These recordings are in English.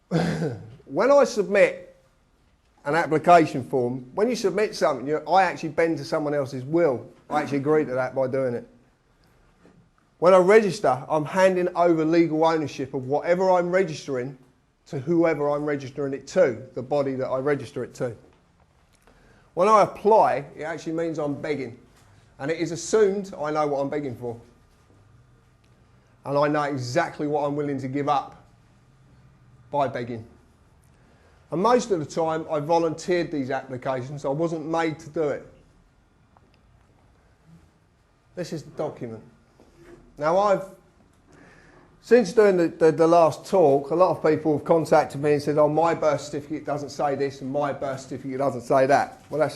when I submit an application form, when you submit something, I actually bend to someone else's will. I actually agree to that by doing it. When I register, I'm handing over legal ownership of whatever I'm registering to whoever I'm registering it to, the body that I register it to. When I apply, it actually means I'm begging. And it is assumed I know what I'm begging for. And I know exactly what I'm willing to give up by begging. And most of the time, I volunteered these applications. I wasn't made to do it. This is the document. Now, since doing the last talk, a lot of people have contacted me and said, oh, my birth certificate doesn't say this and my birth certificate doesn't say that. Well,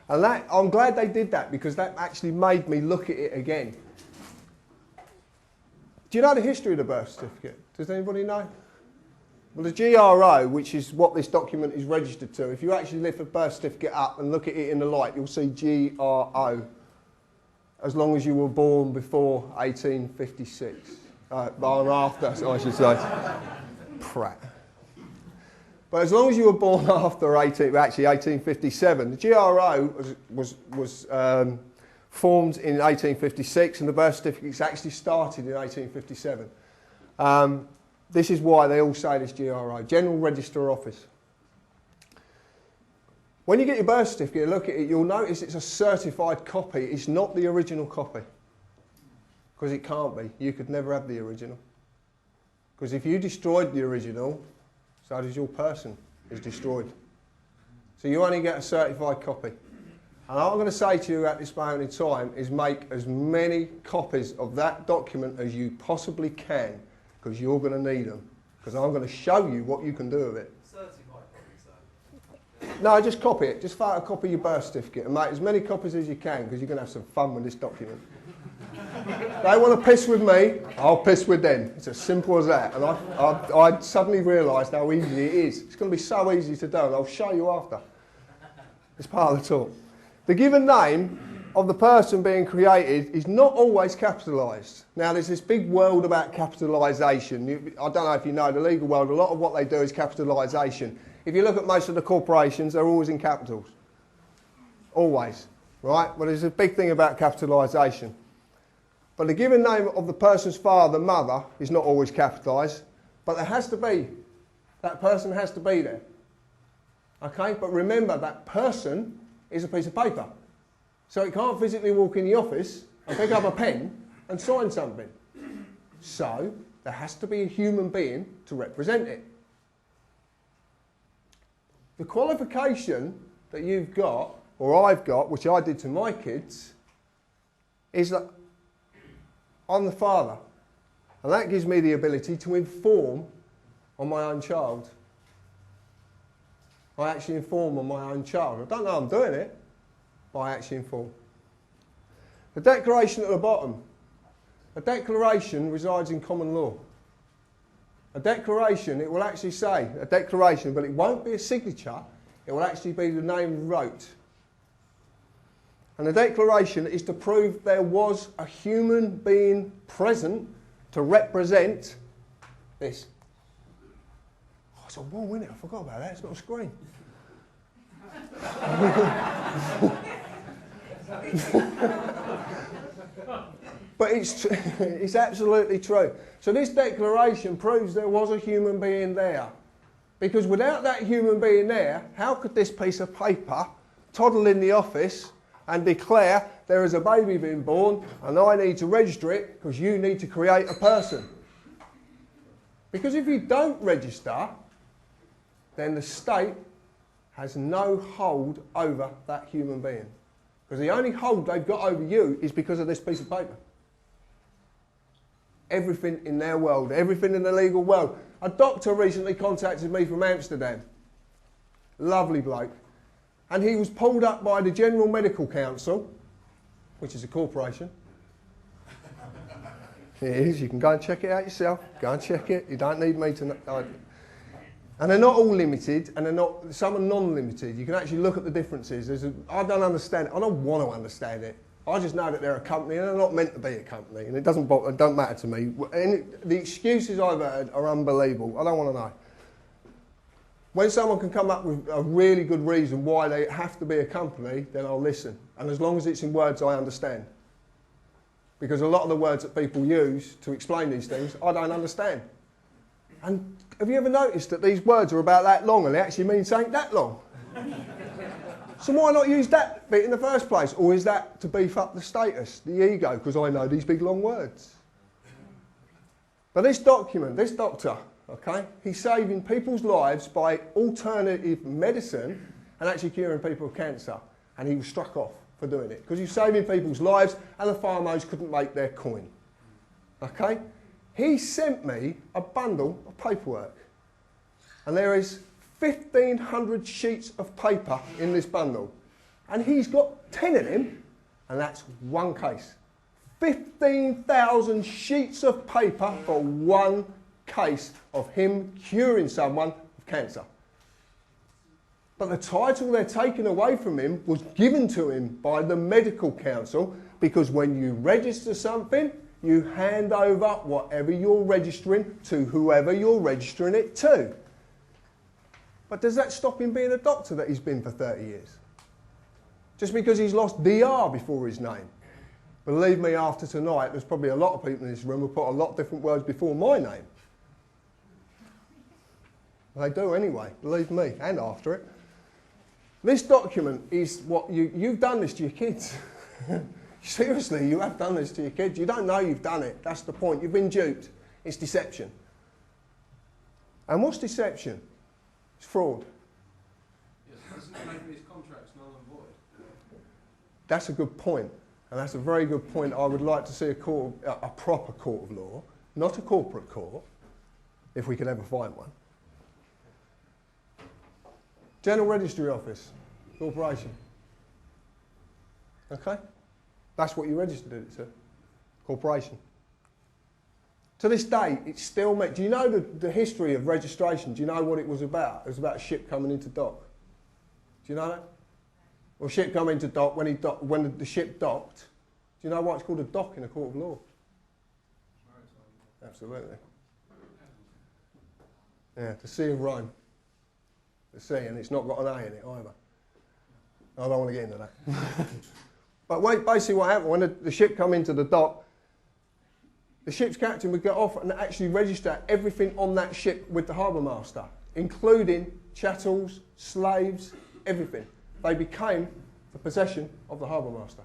I'm glad they did that, because that actually made me look at it again. Do you know the history of the birth certificate? Does anybody know? Well, the GRO, which is what this document is registered to, if you actually lift a birth certificate up and look at it in the light, you'll see GRO, as long as you were born before 1856. After, I should say. Prat. But as long as you were born after 1857, the GRO was formed in 1856, and the birth certificates actually started in 1857. This is why they all say this GRO, General Register Office. When you get your birth certificate and look at it, you'll notice it's a certified copy. It's not the original copy. Because it can't be. You could never have the original. Because if you destroyed the original, so does your person is destroyed. So you only get a certified copy. And all I'm going to say to you at this moment in time is make as many copies of that document as you possibly can, because you're going to need them. Because I'm going to show you what you can do with it. Certified copies, though? No, just copy it. Just photocopy your birth certificate and make as many copies as you can, because you're going to have some fun with this document. They want to piss with me, I'll piss with them. It's as simple as that. And I suddenly realised how easy it is. It's going to be so easy to do, and I'll show you after. It's part of the talk. The given name of the person being created is not always capitalised. Now, there's this big world about capitalisation. I don't know if you know the legal world, a lot of what they do is capitalisation. If you look at most of the corporations, they're always in capitals. Always. Right? Well, there's a big thing about capitalisation. But the given name of the person's father, mother, is not always capitalised. But there has to be. That person has to be there. Okay? But remember, that person is a piece of paper. So it can't physically walk in the office and pick up a pen and sign something. So there has to be a human being to represent it. The qualification that you've got, or I've got, which I did to my kids, is that I'm the father. And that gives me the ability to inform on my own child. I actually inform on my own child. I don't know I'm doing it, but I actually inform. The declaration at the bottom. A declaration resides in common law. A declaration, it will actually say a declaration, but it won't be a signature. It will actually be the name wrote. And the declaration is to prove there was a human being present to represent this. Oh, it's a wall, isn't it? I forgot about that. It's not a screen. But it's absolutely true. So this declaration proves there was a human being there. Because without that human being there, how could this piece of paper toddle in the office and declare there is a baby being born and I need to register it because you need to create a person? Because if you don't register, then the state has no hold over that human being. Because the only hold they've got over you is because of this piece of paper. Everything in their world, everything in the legal world. A doctor recently contacted me from Amsterdam. Lovely bloke. And he was pulled up by the General Medical Council, which is a corporation. It is, you can go and check it out yourself. Go and check it. You don't need me to know. And they're not all limited, and some are non-limited. You can actually look at the differences. I don't understand it. I don't want to understand it. I just know that they're a company, and they're not meant to be a company, and it don't matter to me. And the excuses I've heard are unbelievable. I don't want to know. When someone can come up with a really good reason why they have to be a company, then I'll listen. And as long as it's in words I understand. Because a lot of the words that people use to explain these things, I don't understand. And have you ever noticed that these words are about that long and they actually mean something that long? So why not use that bit in the first place? Or is that to beef up the status, the ego, because I know these big long words? But this document, this doctor, okay, he's saving people's lives by alternative medicine and actually curing people of cancer. And he was struck off for doing it because he's saving people's lives and the farmers couldn't make their coin. Okay? He sent me a bundle of paperwork. And there is 1,500 sheets of paper in this bundle. And he's got 10 of them, and that's one case. 15,000 sheets of paper for one case of him curing someone of cancer. But the title they're taking away from him was given to him by the medical council because when you register something, you hand over whatever you're registering to whoever you're registering it to. But does that stop him being a doctor that he's been for 30 years? Just because he's lost DR before his name. Believe me, after tonight, there's probably a lot of people in this room who put a lot of different words before my name. They do anyway, believe me, and after it. This document is what you've done this to your kids. Seriously, you have done this to your kids. You don't know you've done it. That's the point. You've been duped. It's deception. And what's deception? It's fraud. Yes, doesn't it make these contracts null and void? That's a good point. And that's a very good point. I would like to see a proper court of law, not a corporate court, if we could ever find one. General Registry Office, corporation. Okay? That's what you registered it to, corporation. To this day, it's still do you know the history of registration? Do you know what it was about? It was about a ship coming into dock. Do you know that? Well, ship coming into dock, when the ship docked, do you know why it's called a dock in a court of law? Absolutely. Yeah, the Sea of Rome. The sea, and it's not got an A in it either. I don't want to get into that. But basically what happened, when the ship come into the dock, the ship's captain would get off and actually register everything on that ship with the harbour master, including chattels, slaves, everything. They became the possession of the harbour master.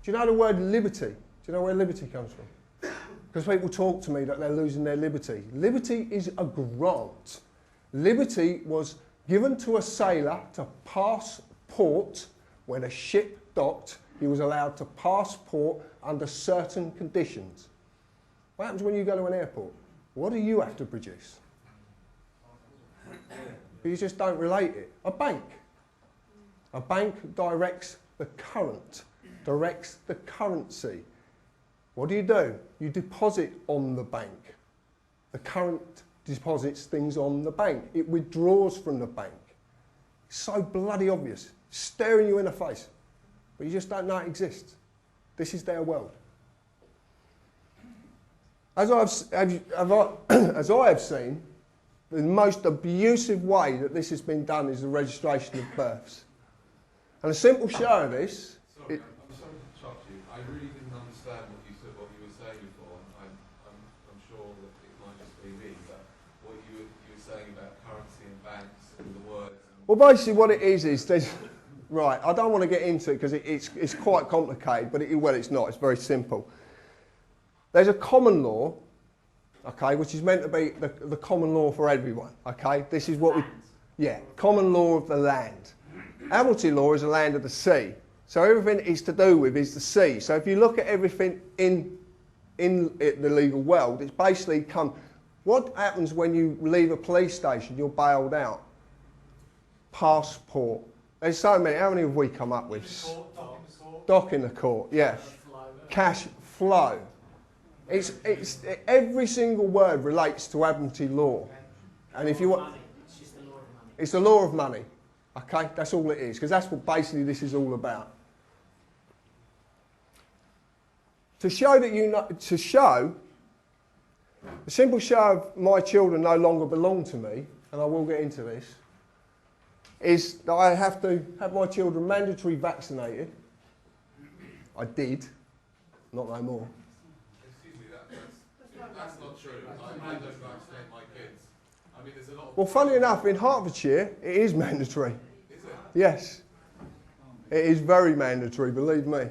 Do you know the word liberty? Do you know where liberty comes from? Because people talk to me that they're losing their liberty. Liberty is a grant. Liberty was given to a sailor to pass port when a ship docked. He was allowed to pass port under certain conditions. What happens when you go to an airport? What do you have to produce? You just don't relate it. A bank. A bank directs the current, directs the currency. What do? You deposit on the bank. The current deposits things on the bank. It withdraws from the bank. It's so bloody obvious, staring you in the face. But you just don't know it exists. This is their world. As I have seen, the most abusive way that this has been done is the registration of births. And a simple show of this... Sorry, I'm sorry to interrupt you. I really didn't understand what you were saying before. I'm sure that it might just be me, but what you were saying about currency and banks and the words... Well, basically what it is there's... Right, I don't want to get into it because it's quite complicated, but it's not. It's very simple. There's a common law, okay, which is meant to be the common law for everyone, okay? This is what common law of the land. Admiralty law is the land of the sea. So everything it's to do with is the sea. So if you look at everything in the legal world, it's basically what happens when you leave a police station, you're bailed out? Passport. There's so many. How many have we come up with? Dock in the court, yeah. Cash flow. It's every single word relates to Admiralty law. And if you want, it's just the law of money. It's the law of money. Okay, that's all it is, because that's what basically this is all about. To show that the simple show of my children no longer belong to me and I will get into this, is that I have to have my children mandatory vaccinated. I did, not no more. Excuse me, that's not true. I don't vaccinate my kids. I mean, there's a lot of... Well, funny enough, in Hertfordshire, it is mandatory. Is it? Yes. It is very mandatory, believe me.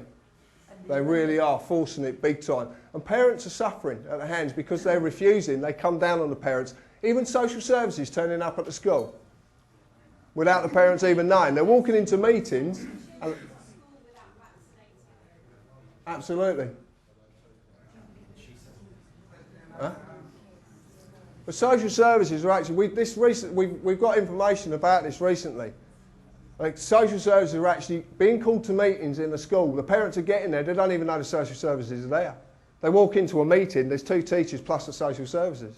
They really are forcing it big time. And parents are suffering at the hands because they're refusing. They come down on the parents. Even social services turning up at the school without the parents even knowing. They're walking into meetings. And absolutely. Huh? But social services are actually, we've got information about this recently. Like social services are actually being called to meetings in the school. The parents are getting there, they don't even know the social services are there. They walk into a meeting, there's 2 teachers plus the social services.